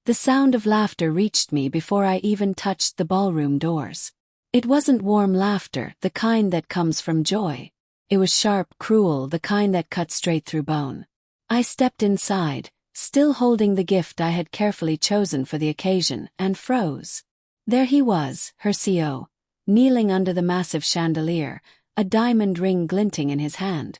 The sound of laughter reached me before I even touched the ballroom doors. It wasn't warm laughter, the kind that comes from joy. It was sharp, cruel, the kind that cut straight through bone. I stepped inside, still holding the gift I had carefully chosen for the occasion, and froze. There he was, her CO, kneeling under the massive chandelier, a diamond ring glinting in his hand.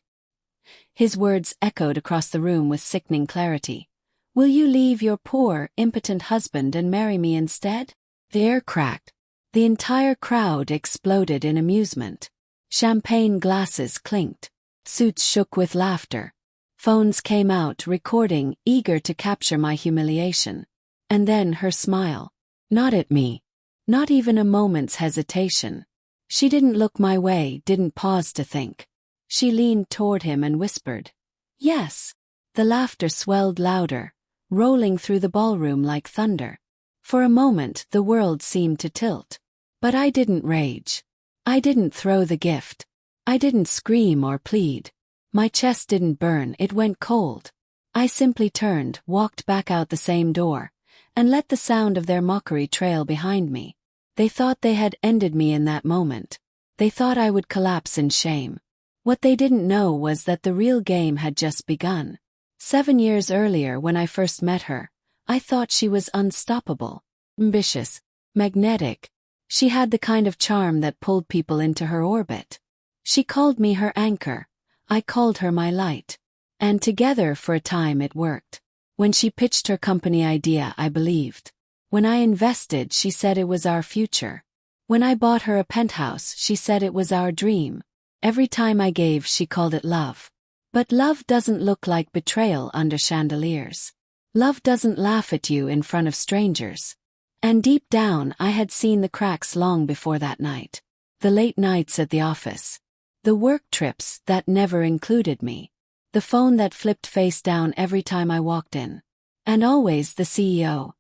His words echoed across the room with sickening clarity. "Will you leave your poor, impotent husband and marry me instead?" The air cracked. The entire crowd exploded in amusement. Champagne glasses clinked. Suits shook with laughter. Phones came out, recording, eager to capture my humiliation. And then her smile. Not at me. Not even a moment's hesitation. She didn't look my way, didn't pause to think. She leaned toward him and whispered, "Yes." The laughter swelled louder, rolling through the ballroom like thunder. For a moment the world seemed to tilt. But I didn't rage. I didn't throw the gift. I didn't scream or plead. My chest didn't burn, it went cold. I simply turned, walked back out the same door, and let the sound of their mockery trail behind me. They thought they had ended me in that moment. They thought I would collapse in shame. What they didn't know was that the real game had just begun. 7 years earlier, when I first met her, I thought she was unstoppable, ambitious, magnetic. She had the kind of charm that pulled people into her orbit. She called me her anchor. I called her my light. And together for a time it worked. When she pitched her company idea, I believed. When I invested, she said it was our future. When I bought her a penthouse, she said it was our dream. Every time I gave, she called it love. But love doesn't look like betrayal under chandeliers. Love doesn't laugh at you in front of strangers. And deep down, I had seen the cracks long before that night. The late nights at the office. The work trips that never included me. The phone that flipped face down every time I walked in. And always the CEO.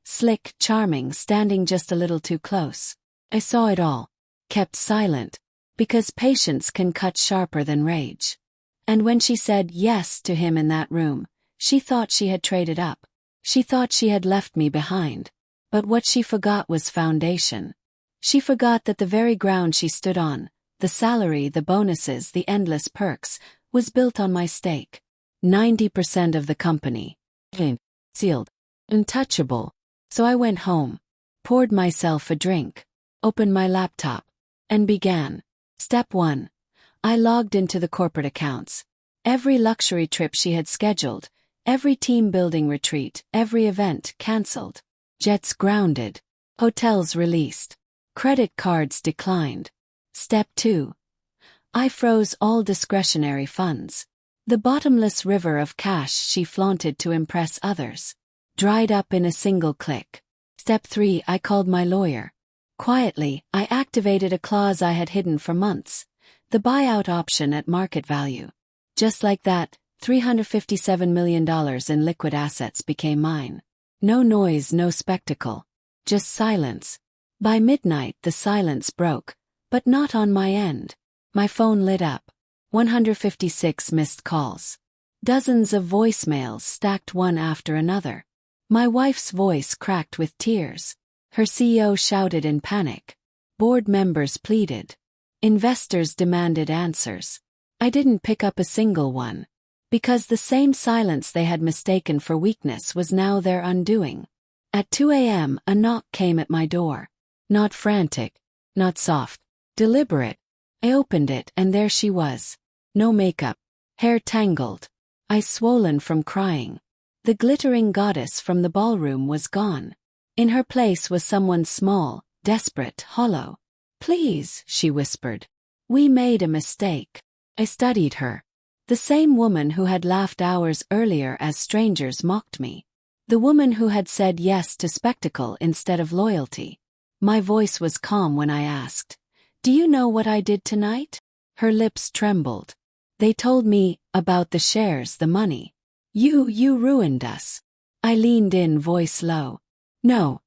Slick, charming, standing just a little too close. I saw it all. Kept silent. Because patience can cut sharper than rage. And when she said yes to him in that room, she thought she had traded up. She thought she had left me behind. But what she forgot was foundation. She forgot that the very ground she stood on, the salary, the bonuses, the endless perks, was built on my stake. 90% of the company. Sealed. Untouchable. So I went home, poured myself a drink, opened my laptop, and began. Step 1. I logged into the corporate accounts. Every luxury trip she had scheduled, every team-building retreat, every event cancelled. Jets grounded. Hotels released. Credit cards declined. Step 2. I froze all discretionary funds. The bottomless river of cash she flaunted to impress others. Dried up in a single click. Step 3. I called my lawyer. Quietly, I activated a clause I had hidden for months. The buyout option at market value. Just like that, $357 million in liquid assets became mine. No noise, no spectacle. Just silence. By midnight the silence broke, but not on my end. My phone lit up. 156 missed calls. Dozens of voicemails stacked one after another. My wife's voice cracked with tears. Her CEO shouted in panic. Board members pleaded. Investors demanded answers. I didn't pick up a single one. Because the same silence they had mistaken for weakness was now their undoing. At 2 a.m. a knock came at my door. Not frantic. Not soft. Deliberate. I opened it and there she was. No makeup. Hair tangled. Eyes swollen from crying. The glittering goddess from the ballroom was gone. In her place was someone small, desperate, hollow. "Please," she whispered. "We made a mistake." I studied her. The same woman who had laughed hours earlier as strangers mocked me. The woman who had said yes to spectacle instead of loyalty. My voice was calm when I asked, "Do you know what I did tonight?" Her lips trembled. "They told me about the shares, the money. You ruined us." I leaned in, voice low. "No.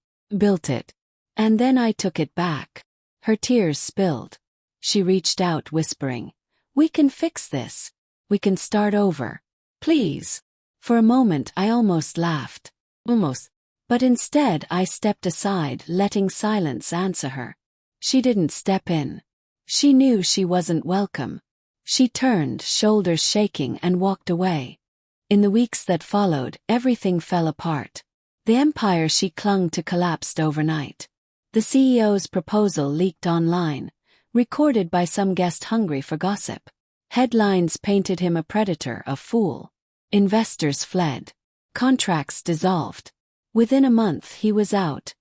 Built it. And then I took it back." Her tears spilled. She reached out, whispering, "We can fix this. We can start over. Please." For a moment I almost laughed. Almost. But instead I stepped aside, letting silence answer her. She didn't step in. She knew she wasn't welcome. She turned, shoulders shaking, and walked away. In the weeks that followed, everything fell apart. The empire she clung to collapsed overnight. The CEO's proposal leaked online, recorded by some guest hungry for gossip. Headlines painted him a predator, a fool. Investors fled. Contracts dissolved. Within a month he was out,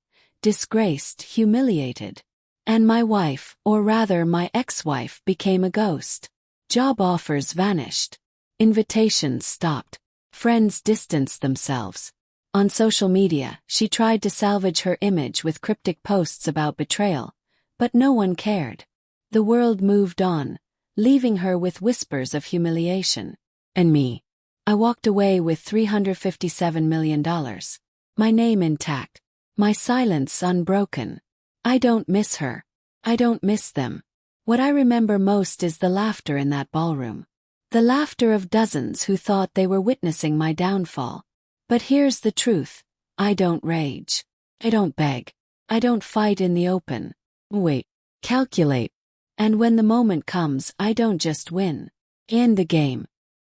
disgraced, humiliated. And my wife, or rather my ex-wife, became a ghost. Job offers vanished. Invitations stopped. Friends distanced themselves. On social media, she tried to salvage her image with cryptic posts about betrayal, but no one cared. The world moved on, leaving her with whispers of humiliation. And me. I walked away with $357 million. My name intact. My silence unbroken. I don't miss her. I don't miss them. What I remember most is the laughter in that ballroom. The laughter of dozens who thought they were witnessing my downfall. But here's the truth. I don't rage. I don't beg. I don't fight in the open. Wait. Calculate. And when the moment comes, I don't just win. End the game.